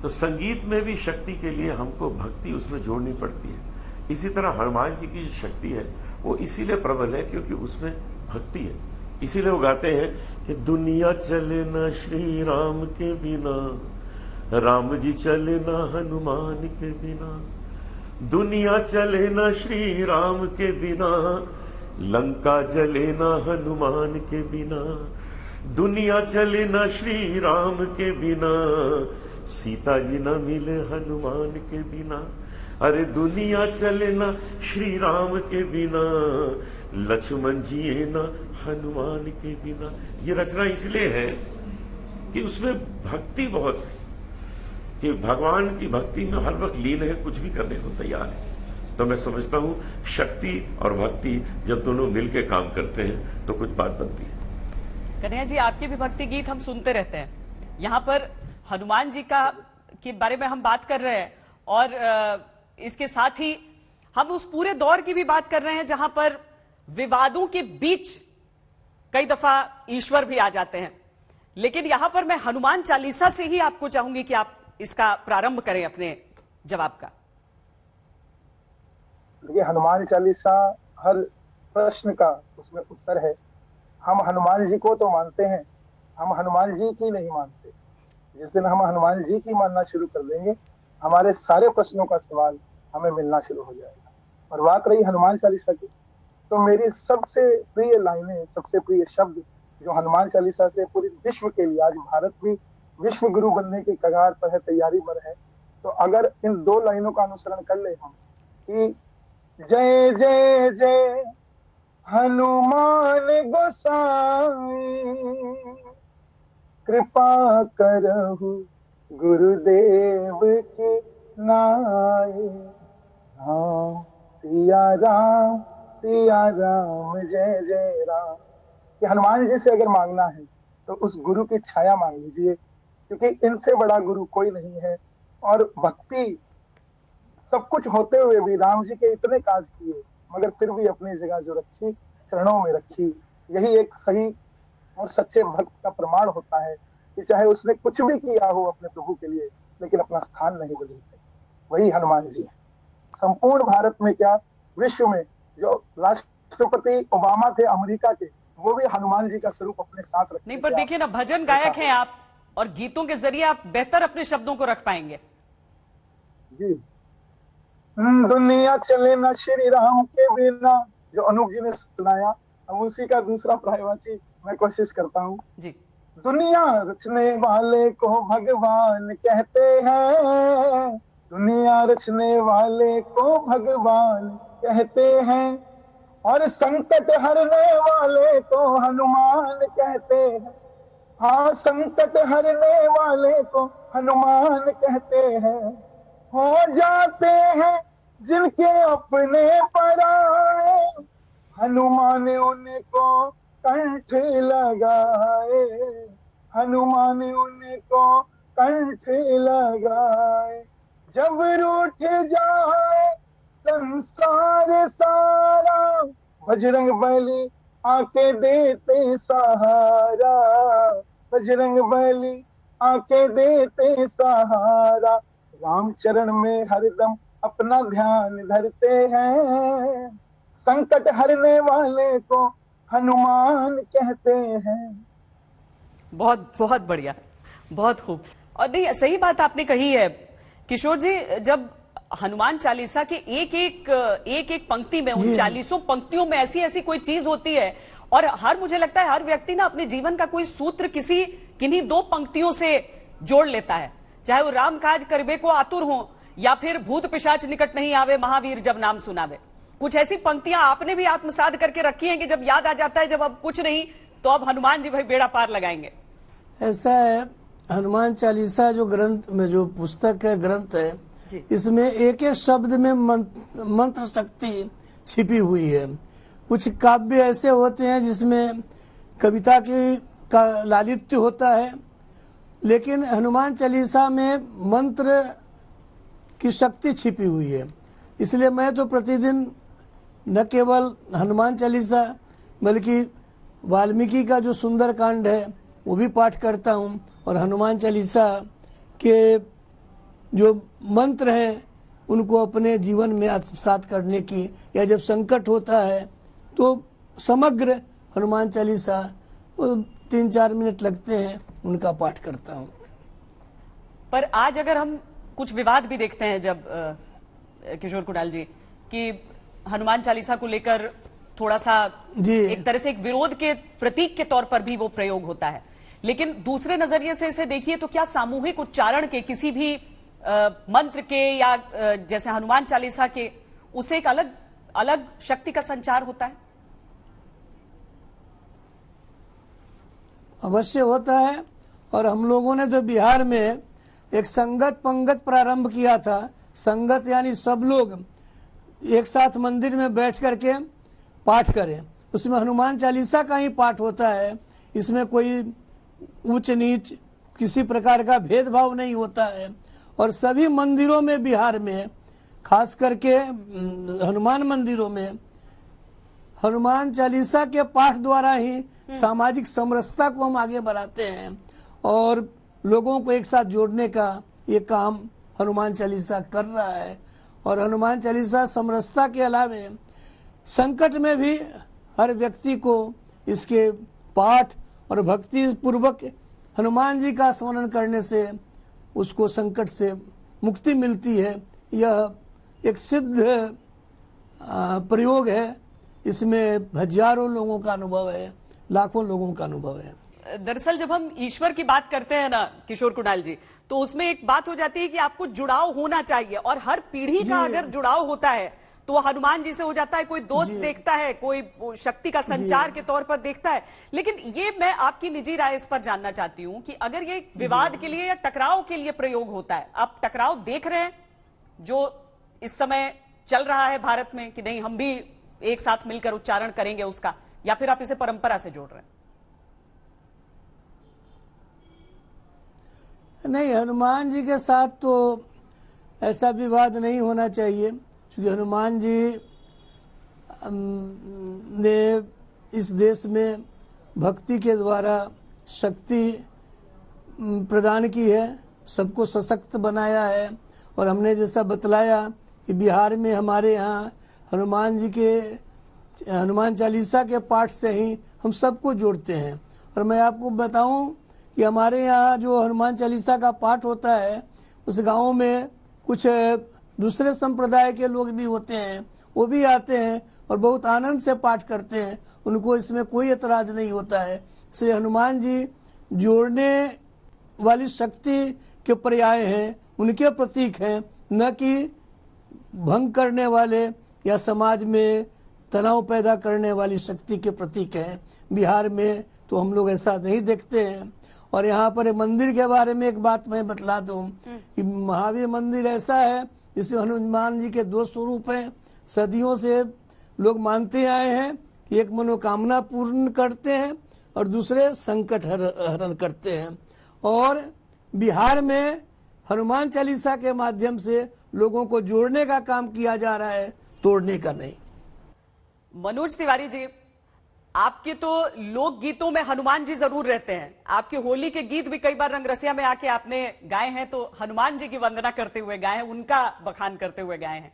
तो संगीत में भी शक्ति के लिए हमको भक्ति उसमें जोड़नी पड़ती है। इसी तरह हनुमान जी की जो शक्ति है वो इसीलिए प्रबल है क्योंकि उसमें भक्ति है। इसीलिए वो गाते हैं कि दुनिया चले ना श्री राम के बिना, राम जी चले ना हनुमान के बिना। दुनिया चले ना श्री राम के बिना, लंका जले ना हनुमान के बिना। दुनिया चले ना श्री राम के बिना, सीता जी न मिले हनुमान के बिना। अरे दुनिया चले ना श्री राम के बिना, लक्ष्मण जी न हनुमान के बिना। ये रचना इसलिए है कि उसमें भक्ति बहुत है, कि भगवान की भक्ति में हर वक्त लीन है, कुछ भी करने को तैयार है। तो मैं समझता हूं शक्ति और भक्ति जब दोनों मिलकर काम करते हैं तो कुछ बात बनती है। कन्हैया जी, आपके भी भक्ति गीत हम सुनते रहते हैं। यहाँ पर हनुमान जी का के बारे में हम बात कर रहे हैं और इसके साथ ही हम उस पूरे दौर की भी बात कर रहे हैं जहां पर विवादों के बीच कई दफा ईश्वर भी आ जाते हैं। लेकिन यहां पर मैं हनुमान चालीसा से ही आपको चाहूंगी कि आप इसका प्रारंभ करें अपने जवाब का। देखिए, हनुमान चालीसा हर प्रश्न का उसमें उत्तर है। हम हनुमान जी को तो मानते हैं, हम हनुमान जी की नहीं मानते। जिस दिन हम हनुमान जी की मानना शुरू कर देंगे, हमारे सारे प्रश्नों का सवाल हमें मिलना शुरू हो जाएगा। और बात रही हनुमान चालीसा की, तो मेरी सबसे प्रिय लाइनें, सबसे प्रिय शब्द जो हनुमान चालीसा से पूरे विश्व के लिए, आज भारत भी विश्व गुरु बनने की कगार पर है, तैयारी पर है, तो अगर इन दो लाइनों का अनुसरण कर ले हम कि जय जय जय हनुमान गोसाई, कृपा करहु गुरुदेव की नाई। हाँ सिया राम जय जय राम। कि हनुमान जी से अगर मांगना है तो उस गुरु की छाया मांग लीजिए, क्योंकि इनसे बड़ा गुरु कोई नहीं है। और भक्ति सब कुछ होते हुए भी राम जी के इतने काज किए, मगर फिर भी अपनी जगह जो रखी, चरणों में रखी। यही एक सही और सच्चे भक्त का प्रमाण होता है कि चाहे उसने कुछ भी किया हो अपने प्रभु के लिए, लेकिन अपना स्थान नहीं बदलते। वही हनुमान जी है। संपूर्ण भारत में क्या, विश्व में जो राष्ट्रपति ओबामा थे अमेरिका के, वो भी हनुमान जी का स्वरूप अपने साथ रखते नहीं, पर देखिए ना, भजन गायक हैं आप और गीतों के जरिए आप बेहतर अपने शब्दों को रख पाएंगे। जी। दुनिया चले ना श्री राम के बिना, जो अनूप जी ने सुनाया, अब उसी का दूसरा पर्यायवाची मैं कोशिश करता हूँ जी। दुनिया रचने वाले को भगवान कहते हैं, दुनिया रचने वाले को भगवान कहते हैं, और संकट हरने वाले को हनुमान कहते हैं। हाँ, संकट हरने वाले को हनुमान कहते हैं। हो जाते हैं जिनके अपने पराए, हनुमान उनको कंठ लगाए, हनुमान उनको कंठ लगाए। जब रूठ जाए संसार सारा, बजरंग बली आके देते सहारा, बजरंग बली आके देते सहारा। राम चरण में हरदम अपना ध्यान धरते हैं, संकट हरने वाले को हनुमान कहते हैं। बहुत बहुत बढ़िया, बहुत खूब। और नहीं, सही बात आपने कही है किशोर जी। जब हनुमान चालीसा के एक एक पंक्ति में, उन 40 पंक्तियों में ऐसी ऐसी कोई चीज होती है, और मुझे लगता है हर व्यक्ति ना अपने जीवन का कोई सूत्र किन्हीं 2 पंक्तियों से जोड़ लेता है, चाहे वो राम काज करबे को आतुर हो, या फिर भूत पिशाच निकट नहीं आवे, महावीर जब नाम सुनावे। कुछ ऐसी पंक्तियां आपने भी आत्मसात करके रखी हैं कि जब याद आ जाता है, जब अब कुछ नहीं तो अब हनुमान जी भाई बेड़ा पार लगाएंगे। ऐसा है, हनुमान चालीसा जो ग्रंथ में, जो पुस्तक है, ग्रंथ है, इसमें एक एक शब्द में मंत्र शक्ति छिपी हुई है। कुछ काव्य ऐसे होते हैं जिसमें कविता का लालित्य होता है, लेकिन हनुमान चालीसा में मंत्र की शक्ति छिपी हुई है। इसलिए मैं तो प्रतिदिन न केवल हनुमान चालीसा बल्कि वाल्मीकि का जो सुंदर कांड है वो भी पाठ करता हूँ, और हनुमान चालीसा के जो मंत्र हैं उनको अपने जीवन में आत्मसात करने की, या जब संकट होता है तो समग्र हनुमान चालीसा 3-4 मिनट लगते हैं, उनका पाठ करता हूँ। पर आज अगर हम कुछ विवाद भी देखते हैं, जब किशोर कुणाल जी, कि हनुमान चालीसा को लेकर थोड़ा सा एक तरह से एक विरोध के प्रतीक के तौर पर भी वो प्रयोग होता है, लेकिन दूसरे नजरिए से इसे देखिए तो क्या सामूहिक उच्चारण के किसी भी मंत्र के, या जैसे हनुमान चालीसा के, उसे एक अलग अलग शक्ति का संचार होता है? अवश्य होता है। और हम लोगों ने जो बिहार में एक संगत पंगत प्रारंभ किया था, संगत यानी सब लोग एक साथ मंदिर में बैठ करके पाठ करें, उसमें हनुमान चालीसा का ही पाठ होता है। इसमें कोई ऊंच नीच किसी प्रकार का भेदभाव नहीं होता है, और सभी मंदिरों में बिहार में, खास करके हनुमान मंदिरों में, हनुमान चालीसा के पाठ द्वारा ही सामाजिक समरसता को हम आगे बढ़ाते हैं, और लोगों को एक साथ जोड़ने का ये काम हनुमान चालीसा कर रहा है। और हनुमान चालीसा समरसता के अलावे संकट में भी हर व्यक्ति को इसके पाठ और भक्ति पूर्वक हनुमान जी का स्मरण करने से उसको संकट से मुक्ति मिलती है। यह एक सिद्ध प्रयोग है, इसमें हजारों लोगों का अनुभव है, लाखों लोगों का अनुभव है। दरअसल जब हम ईश्वर की बात करते हैं ना किशोर कुणाल जी, तो उसमें एक बात हो जाती है कि आपको जुड़ाव होना चाहिए, और हर पीढ़ी का अगर जुड़ाव होता है तो वो हनुमान जी से हो जाता है। कोई दोस्त देखता है, कोई शक्ति का संचार के तौर पर देखता है। लेकिन ये मैं आपकी निजी राय इस पर जानना चाहती हूं कि अगर ये विवाद के लिए या टकराव के लिए प्रयोग होता है, आप टकराव देख रहे हैं जो इस समय चल रहा है भारत में, कि नहीं हम भी एक साथ मिलकर उच्चारण करेंगे उसका, या फिर आप इसे परंपरा से जोड़ रहे हैं? नहीं, हनुमान जी के साथ तो ऐसा विवाद नहीं होना चाहिए, क्योंकि हनुमान जी ने इस देश में भक्ति के द्वारा शक्ति प्रदान की है, सबको सशक्त बनाया है। और हमने जैसा बतलाया कि बिहार में हमारे यहाँ हनुमान जी के हनुमान चालीसा के पाठ से ही हम सबको जोड़ते हैं। और मैं आपको बताऊं कि हमारे यहाँ जो हनुमान चालीसा का पाठ होता है, उस गांव में कुछ दूसरे संप्रदाय के लोग भी होते हैं, वो भी आते हैं और बहुत आनंद से पाठ करते हैं, उनको इसमें कोई एतराज नहीं होता है। इसलिए हनुमान जी जोड़ने वाली शक्ति के पर्याय हैं, उनके प्रतीक हैं, न कि भंग करने वाले या समाज में तनाव पैदा करने वाली शक्ति के प्रतीक हैं। बिहार में तो हम लोग ऐसा नहीं देखते हैं। और यहाँ पर मंदिर के बारे में एक बात मैं बतला दूं कि महावीर मंदिर ऐसा है जिसमें हनुमान जी के 2 स्वरूप हैं। सदियों से लोग मानते आए हैं कि एक मनोकामना पूर्ण करते हैं और दूसरे संकट हरण करते हैं। और बिहार में हनुमान चालीसा के माध्यम से लोगों को जोड़ने का काम किया जा रहा है, तोड़ने का नहीं। मनोज तिवारी जी, आपके तो लोक गीतों में हनुमान जी जरूर रहते हैं। आपके होली के गीत भी कई बार रंगरसिया में आके आपने गाए हैं, तो हनुमान जी की वंदना करते हुए गाए हैं, उनका बखान करते हुए गाए हैं।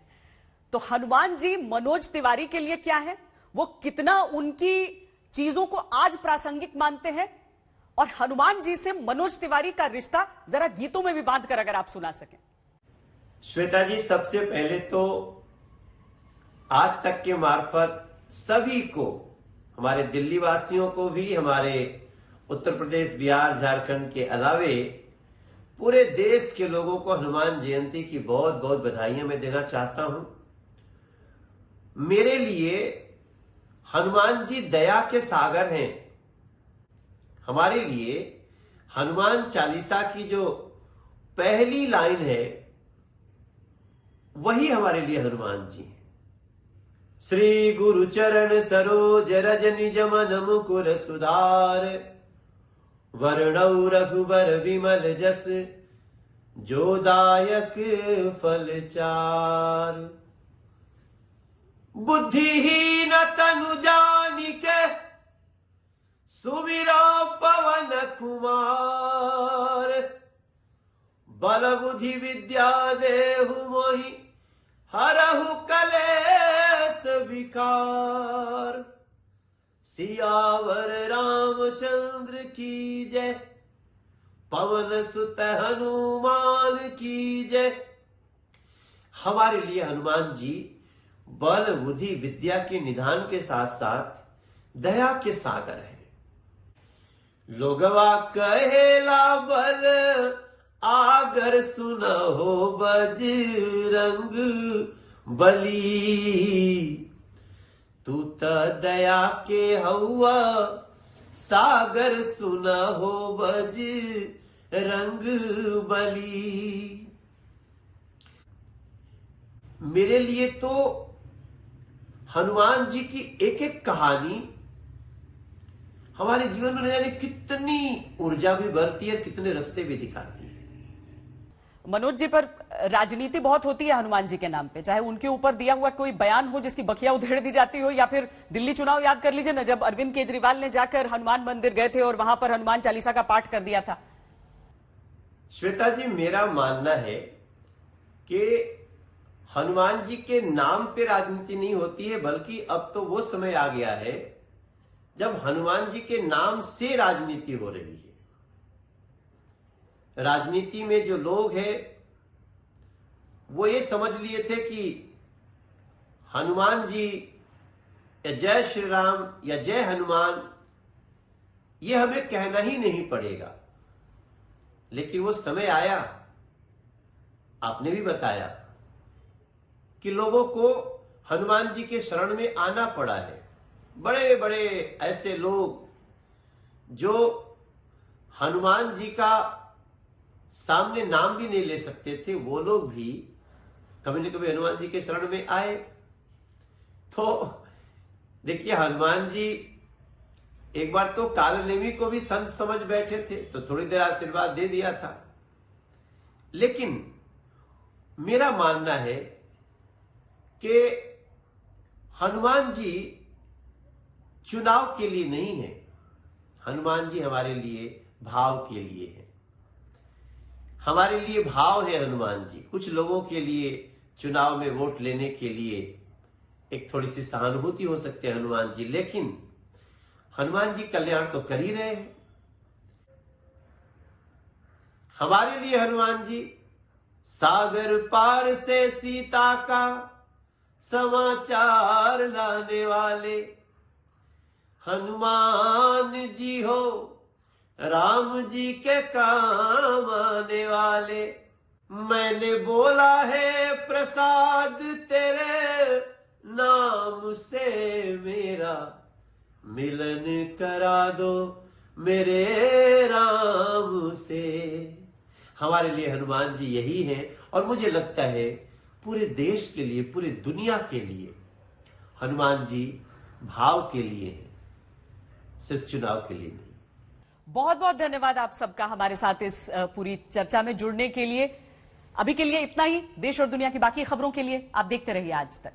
तो हनुमान जी मनोज तिवारी के लिए क्या है, वो कितना उनकी चीजों को आज प्रासंगिक मानते हैं, और हनुमान जी से मनोज तिवारी का रिश्ता जरा गीतों में भी बांध कर अगर आप सुना सकें। श्वेता जी, सबसे पहले तो आज तक के मार्फत सभी को, हमारे दिल्ली वासियों को भी, हमारे उत्तर प्रदेश, बिहार, झारखंड के अलावे पूरे देश के लोगों को हनुमान जयंती की बहुत बहुत बधाइयां मैं देना चाहता हूं। मेरे लिए हनुमान जी दया के सागर हैं। हमारे लिए हनुमान चालीसा की जो पहली लाइन है वही हमारे लिए हनुमान जी हैं। श्री गुरु चरण सरोज रज निज मन मुकुर सुधार, वरणौ रघुबर विमल जस जो दायक फल चार। बुद्धिहीन तनु जानिके सुमिरो पवन कुमार, बल बुद्धि विद्या देहु मोहि हरहु कलेश विकार। सियावर रामचंद्र की जय, पवन सुत हनुमान की जय। हमारे लिए हनुमान जी बल बुद्धि विद्या के निधान के साथ साथ दया के सागर है। लोगवा कहेला बल आगर सुनहो बजरंग बली, तू त दया के हौवा सागर सुनहो बजरंग बली। मेरे लिए तो हनुमान जी की एक एक कहानी हमारे जीवन में न जाने कितनी ऊर्जा भी भरती है, कितने रास्ते भी दिखाती है। मनोज जी, पर राजनीति बहुत होती है हनुमान जी के नाम पे, चाहे उनके ऊपर दिया हुआ कोई बयान हो जिसकी बखिया उधेड़ दी जाती हो, या फिर दिल्ली चुनाव याद कर लीजिए ना, जब अरविंद केजरीवाल ने जाकर हनुमान मंदिर गए थे और वहां पर हनुमान चालीसा का पाठ कर दिया था। श्वेता जी, मेरा मानना है कि हनुमान जी के नाम पे राजनीति नहीं होती है, बल्कि अब तो वो समय आ गया है जब हनुमान जी के नाम से राजनीति हो रही है। राजनीति में जो लोग हैं वो ये समझ लिए थे कि हनुमान जी या जय श्री राम या जय हनुमान ये हमें कहना ही नहीं पड़ेगा। लेकिन वो समय आया, आपने भी बताया, कि लोगों को हनुमान जी के शरण में आना पड़ा है। बड़े बड़े ऐसे लोग जो हनुमान जी का सामने नाम भी नहीं ले सकते थे, वो लोग भी कभी न कभी हनुमान जी के शरण में आए। तो देखिए, हनुमान जी एक बार तो कालनेमी को भी संत समझ बैठे थे, तो थोड़ी देर आशीर्वाद दे दिया था। लेकिन मेरा मानना है कि हनुमान जी चुनाव के लिए नहीं है, हनुमान जी हमारे लिए भाव के लिए है। हमारे लिए भाव है हनुमान जी। कुछ लोगों के लिए चुनाव में वोट लेने के लिए एक थोड़ी सी सहानुभूति हो सकती है हनुमान जी, लेकिन हनुमान जी कल्याण तो कर ही रहे हैं। हमारे लिए हनुमान जी सागर पार से सीता का समाचार लाने वाले हनुमान जी हो, राम जी के काम आने वाले। मैंने बोला है प्रसाद तेरे नाम से मेरा, मिलन करा दो मेरे राम से। हमारे लिए हनुमान जी यही हैं, और मुझे लगता है पूरे देश के लिए, पूरी दुनिया के लिए हनुमान जी भाव के लिए हैं, सिर्फ चुनाव के लिए नहीं। बहुत बहुत धन्यवाद आप सबका हमारे साथ इस पूरी चर्चा में जुड़ने के लिए। अभी के लिए इतना ही। देश और दुनिया की बाकी खबरों के लिए आप देखते रहिए आज तक।